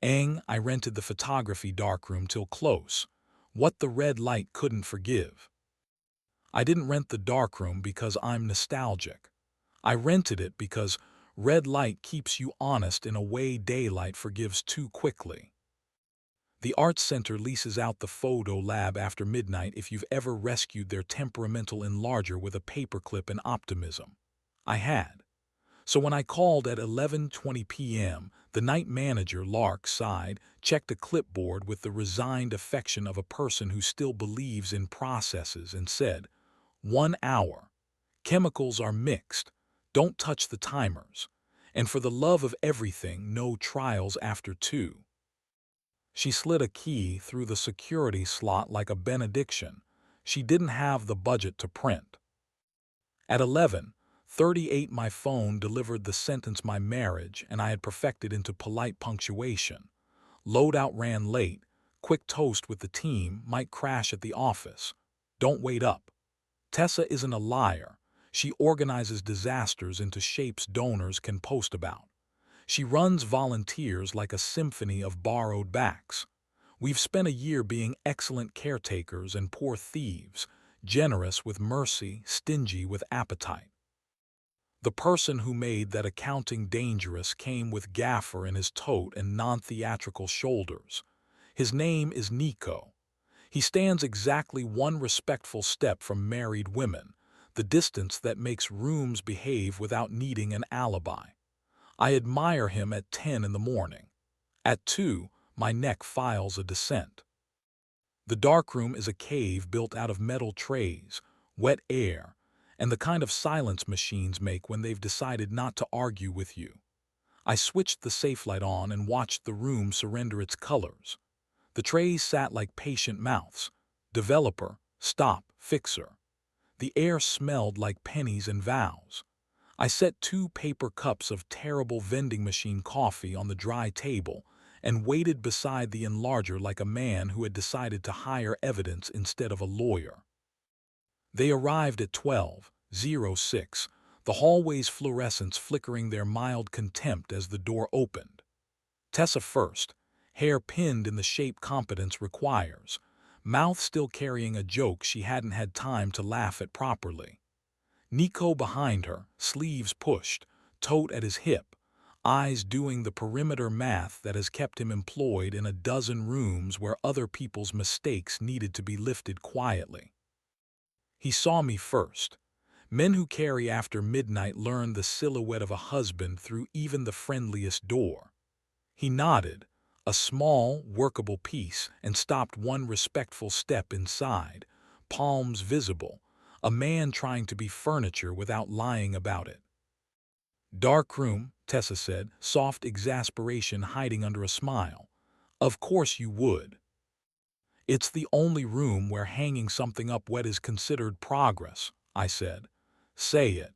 I rented the photography darkroom till close. What the red light couldn't forgive. I didn't rent the darkroom because I'm nostalgic. I rented it because red light keeps you honest in a way daylight forgives too quickly. The Arts Center leases out the photo lab after midnight if you've ever rescued their temperamental enlarger with a paperclip and optimism. I had. So when I called at 11:20 p.m., the night manager, Lark, sighed, checked a clipboard with the resigned affection of a person who still believes in processes, and said, 1 hour. Chemicals are mixed. Don't touch the timers. And for the love of everything, no trials after 2. She slid a key through the security slot like a benediction. She didn't have the budget to print. At 11:38, my phone delivered the sentence my marriage and I had perfected into polite punctuation. Loadout ran late. Quick toast with the team might crash at the office. Don't wait up. Tessa isn't a liar. She organizes disasters into shapes donors can post about. She runs volunteers like a symphony of borrowed backs. We've spent a year being excellent caretakers and poor thieves, generous with mercy, stingy with appetite. The person who made that accounting dangerous came with gaffer in his tote and non-theatrical shoulders. His name is Nico. He stands exactly one respectful step from married women, the distance that makes rooms behave without needing an alibi. I admire him at 10 in the morning. At 2, my neck files a dissent. The darkroom is a cave built out of metal trays, wet air, and the kind of silence machines make when they've decided not to argue with you. I switched the safe light on and watched the room surrender its colors. The trays sat like patient mouths. Developer, stop, fixer. The air smelled like pennies and vows. I set 2 paper cups of terrible vending machine coffee on the dry table and waited beside the enlarger like a man who had decided to hire evidence instead of a lawyer. They arrived at 12:06, the hallway's fluorescents flickering their mild contempt as the door opened. Tessa first, hair pinned in the shape competence requires, mouth still carrying a joke she hadn't had time to laugh at properly. Nico behind her, sleeves pushed, tote at his hip, eyes doing the perimeter math that has kept him employed in a dozen rooms where other people's mistakes needed to be lifted quietly. He saw me first. Men who carry after midnight learn the silhouette of a husband through even the friendliest door. He nodded, a small, workable piece, and stopped one respectful step inside, palms visible, a man trying to be furniture without lying about it. Dark room, Tessa said, soft exasperation hiding under a smile. Of course you would. It's the only room where hanging something up wet is considered progress, I said. Say it.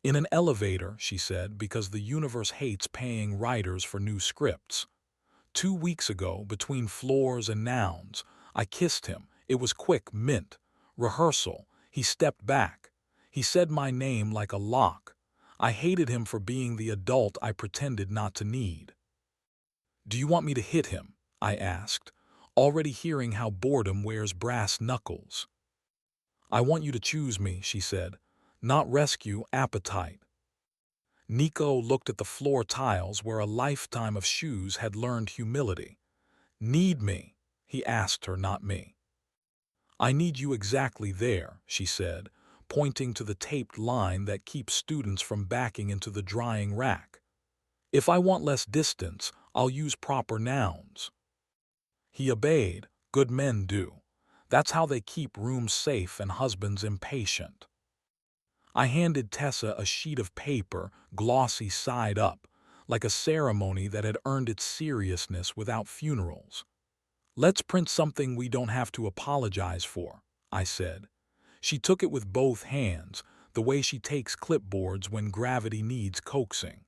In an elevator, she said, because the universe hates paying writers for new scripts. 2 weeks ago, between floors and nouns, I kissed him. It was quick, mint. Rehearsal. He stepped back. He said my name like a lock. I hated him for being the adult I pretended not to need. Do you want me to hit him? I asked, already hearing how boredom wears brass knuckles. I want you to choose me, she said. Not rescue, appetite. Nico looked at the floor tiles where a lifetime of shoes had learned humility. Need me? He asked her, not me. I need you exactly there, she said, pointing to the taped line that keeps students from backing into the drying rack. If I want less distance, I'll use proper nouns. He obeyed. Good men do. That's how they keep rooms safe and husbands impatient. I handed Tessa a sheet of paper, glossy side up, like a ceremony that had earned its seriousness without funerals. Let's print something we don't have to apologize for, I said. She took it with both hands, the way she takes clipboards when gravity needs coaxing.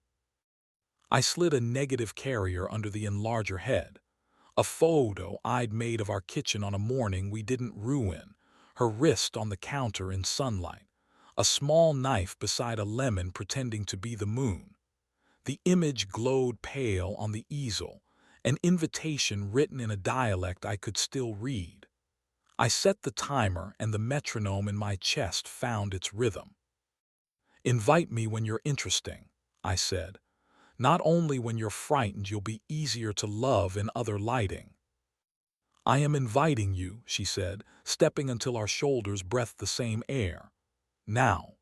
I slid a negative carrier under the enlarger head. A photo I'd made of our kitchen on a morning we didn't ruin, her wrist on the counter in sunlight, a small knife beside a lemon pretending to be the moon. The image glowed pale on the easel, an invitation written in a dialect I could still read. I set the timer and the metronome in my chest found its rhythm. "Invite me when you're interesting," I said. "Not only when you're frightened, you'll be easier to love in other lighting." "I am inviting you," she said, stepping until our shoulders breathed the same air. "Now."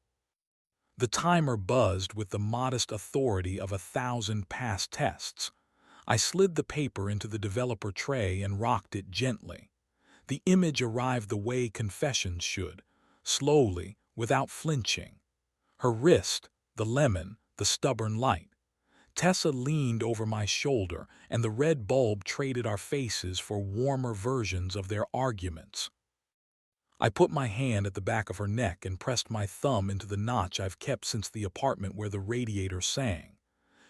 The timer buzzed with the modest authority of 1,000 past tests. I slid the paper into the developer tray and rocked it gently. The image arrived the way confessions should, slowly, without flinching. Her wrist, the lemon, the stubborn light. Tessa leaned over my shoulder, and the red bulb traded our faces for warmer versions of their arguments. I put my hand at the back of her neck and pressed my thumb into the notch I've kept since the apartment where the radiator sang.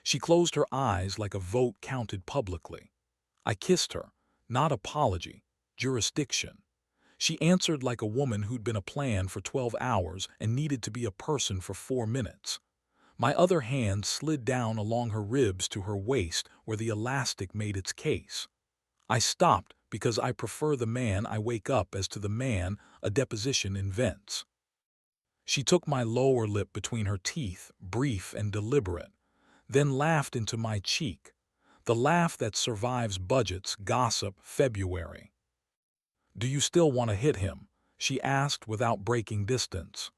She closed her eyes like a vote counted publicly. I kissed her, not apology, jurisdiction. She answered like a woman who'd been a plan for 12 hours and needed to be a person for 4 minutes. My other hand slid down along her ribs to her waist where the elastic made its case. I stopped because I prefer the man I wake up as to the man a deposition invents. She took my lower lip between her teeth, brief and deliberate, then laughed into my cheek, the laugh that survives budgets, gossip, February. "Do you still want to hit him?" she asked without breaking distance.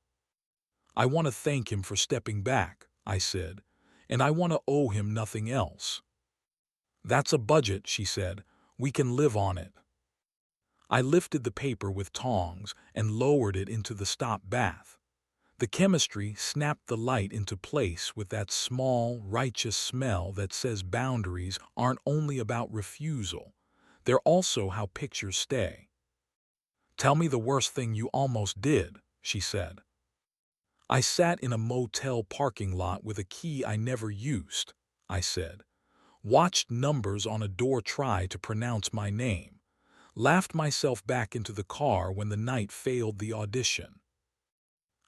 "I want to thank him for stepping back," I said, "and I want to owe him nothing else." "That's a budget," she said. "We can live on it." I lifted the paper with tongs and lowered it into the stop bath. The chemistry snapped the light into place with that small, righteous smell that says boundaries aren't only about refusal, they're also how pictures stay. "Tell me the worst thing you almost did," she said. "I sat in a motel parking lot with a key I never used," I said. "Watched numbers on a door try to pronounce my name. Laughed myself back into the car when the night failed the audition.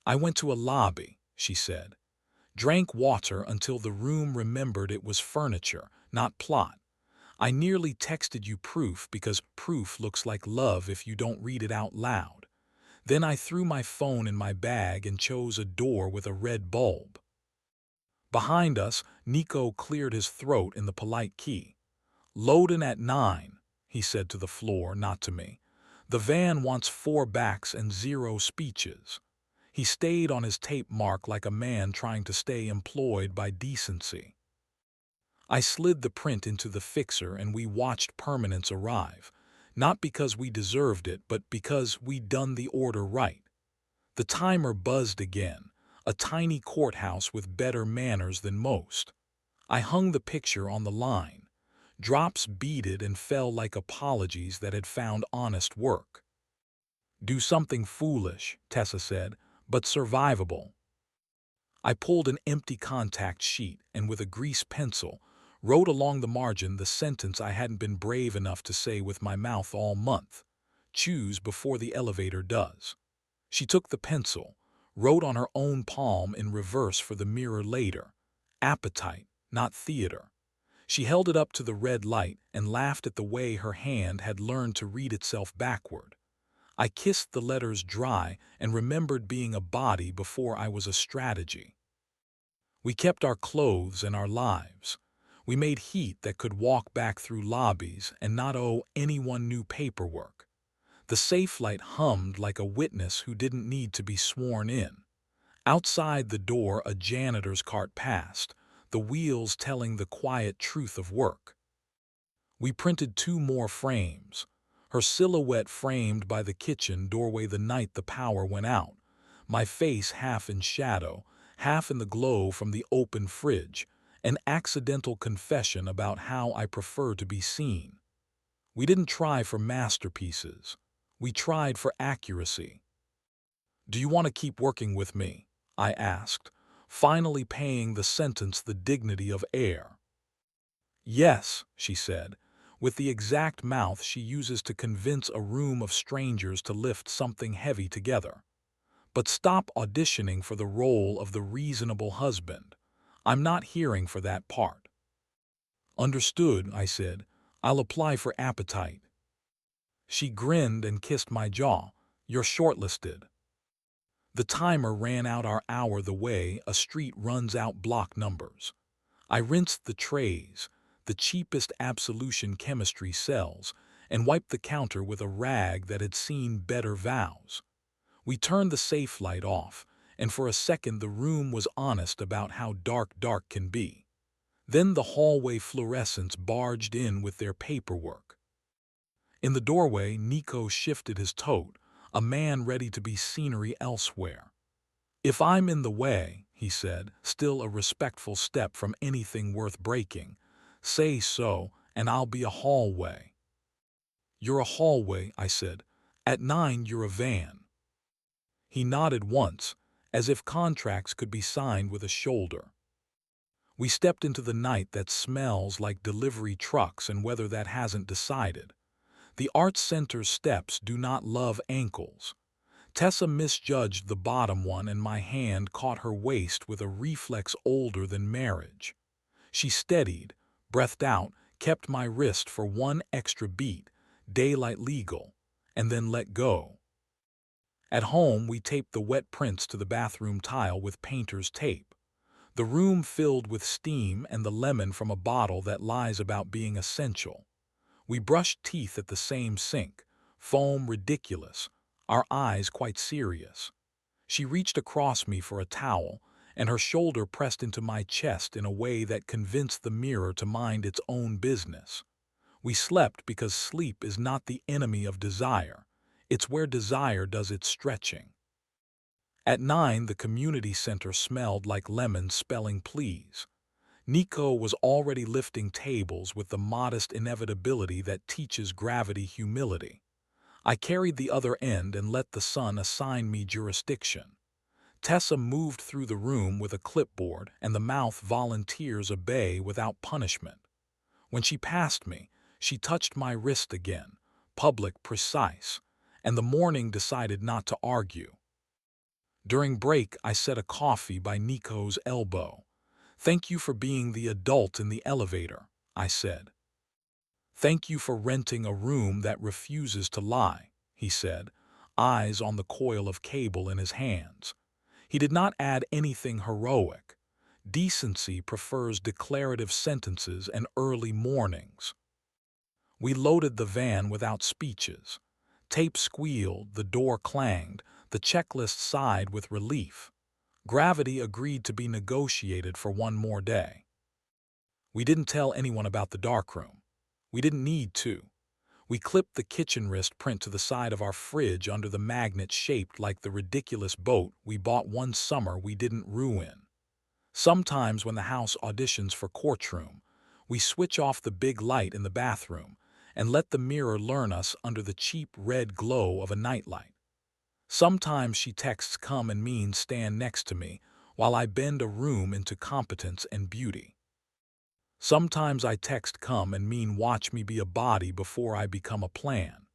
I went to a lobby," she said. "Drank water until the room remembered it was furniture, not plot. I nearly texted you proof because proof looks like love if you don't read it out loud. Then I threw my phone in my bag and chose a door with a red bulb." Behind us, Nico cleared his throat in the polite key. "Loadin' at 9, he said to the floor, not to me. "The van wants 4 backs and 0 speeches." He stayed on his tape mark like a man trying to stay employed by decency. I slid the print into the fixer and we watched permanence arrive, not because we deserved it, but because we'd done the order right. The timer buzzed again, a tiny courthouse with better manners than most. I hung the picture on the line. Drops beaded and fell like apologies that had found honest work. "Do something foolish," Tessa said, "but survivable." I pulled an empty contact sheet and with a grease pencil wrote along the margin the sentence I hadn't been brave enough to say with my mouth all month. "Choose before the elevator does." She took the pencil, wrote on her own palm in reverse for the mirror later. "Appetite, not theater." She held it up to the red light and laughed at the way her hand had learned to read itself backward. I kissed the letters dry and remembered being a body before I was a strategy. We kept our clothes and our lives. We made heat that could walk back through lobbies and not owe anyone new paperwork. The safe light hummed like a witness who didn't need to be sworn in. Outside the door a janitor's cart passed, the wheels telling the quiet truth of work. We printed 2 more frames. Her silhouette framed by the kitchen doorway the night the power went out, my face half in shadow, half in the glow from the open fridge, an accidental confession about how I prefer to be seen. We didn't try for masterpieces. We tried for accuracy. "Do you want to keep working with me?" I asked, finally paying the sentence the dignity of air. "Yes," she said, with the exact mouth she uses to convince a room of strangers to lift something heavy together. "But stop auditioning for the role of the reasonable husband. I'm not hearing for that part." "Understood," I said. I'll apply for appetite. She grinned and kissed my jaw. You're shortlisted. The timer ran out our hour the way a street runs out block numbers. I rinsed the trays, the cheapest absolution chemistry sells, and wiped the counter with a rag that had seen better vows. We turned the safe light off, and for a second the room was honest about how dark can be. Then the hallway fluorescents barged in with their paperwork. In the doorway, Nico shifted his tote, a man ready to be scenery elsewhere. If I'm in the way, he said, still a respectful step from anything worth breaking, say so, and I'll be a hallway. You're a hallway, I said. At 9, you're a van. He nodded once, as if contracts could be signed with a shoulder. We stepped into the night that smells like delivery trucks and whether that hasn't decided. The Arts Center's steps do not love ankles. Tessa misjudged the bottom one and my hand caught her waist with a reflex older than marriage. She steadied, breathed out, kept my wrist for one extra beat, daylight legal, and then let go. At home, we taped the wet prints to the bathroom tile with painter's tape. The room filled with steam and the lemon from a bottle that lies about being essential. We brushed teeth at the same sink, foam ridiculous, our eyes quite serious. She reached across me for a towel, and her shoulder pressed into my chest in a way that convinced the mirror to mind its own business. We slept because sleep is not the enemy of desire. It's where desire does its stretching. At 9, the community center smelled like lemon spelling please. Nico was already lifting tables with the modest inevitability that teaches gravity humility. I carried the other end and let the sun assign me jurisdiction. Tessa moved through the room with a clipboard, and the mouth volunteers obey without punishment. When she passed me, she touched my wrist again, public, precise, and the morning decided not to argue. During break, I set a coffee by Nico's elbow. Thank you for being the adult in the elevator, I said. Thank you for renting a room that refuses to lie, he said, eyes on the coil of cable in his hands. He did not add anything heroic. Decency prefers declarative sentences and early mornings. We loaded the van without speeches. Tape squealed, the door clanged, the checklist sighed with relief. Gravity agreed to be negotiated for one more day. We didn't tell anyone about the darkroom. We didn't need to. We clipped the kitchen wrist print to the side of our fridge under the magnet shaped like the ridiculous boat we bought one summer we didn't ruin. Sometimes when the house auditions for courtroom, we switch off the big light in the bathroom and let the mirror learn us under the cheap red glow of a nightlight. Sometimes she texts come and means stand next to me while I bend a room into competence and beauty. Sometimes I text come and mean watch me be a body before I become a plan.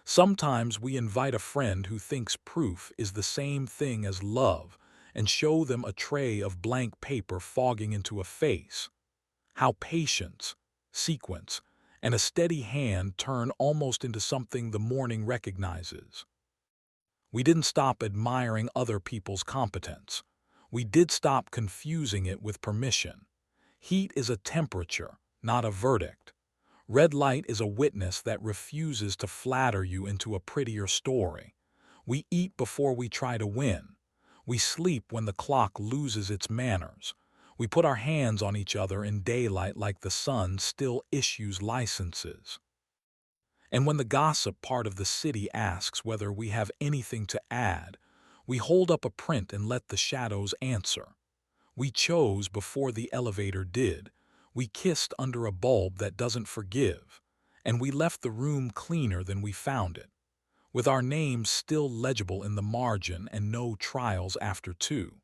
Sometimes we invite a friend who thinks proof is the same thing as love and show them a tray of blank paper fogging into a face. How patience, sequence, and a steady hand turn almost into something the morning recognizes. We didn't stop admiring other people's competence. We did stop confusing it with permission. Heat is a temperature, not a verdict. Red light is a witness that refuses to flatter you into a prettier story. We eat before we try to win. We sleep when the clock loses its manners. We put our hands on each other in daylight like the sun still issues licenses. And when the gossip part of the city asks whether we have anything to add, we hold up a print and let the shadows answer. We chose before the elevator did. We kissed under a bulb that doesn't forgive. And we left the room cleaner than we found it, with our names still legible in the margin and no trials after 2.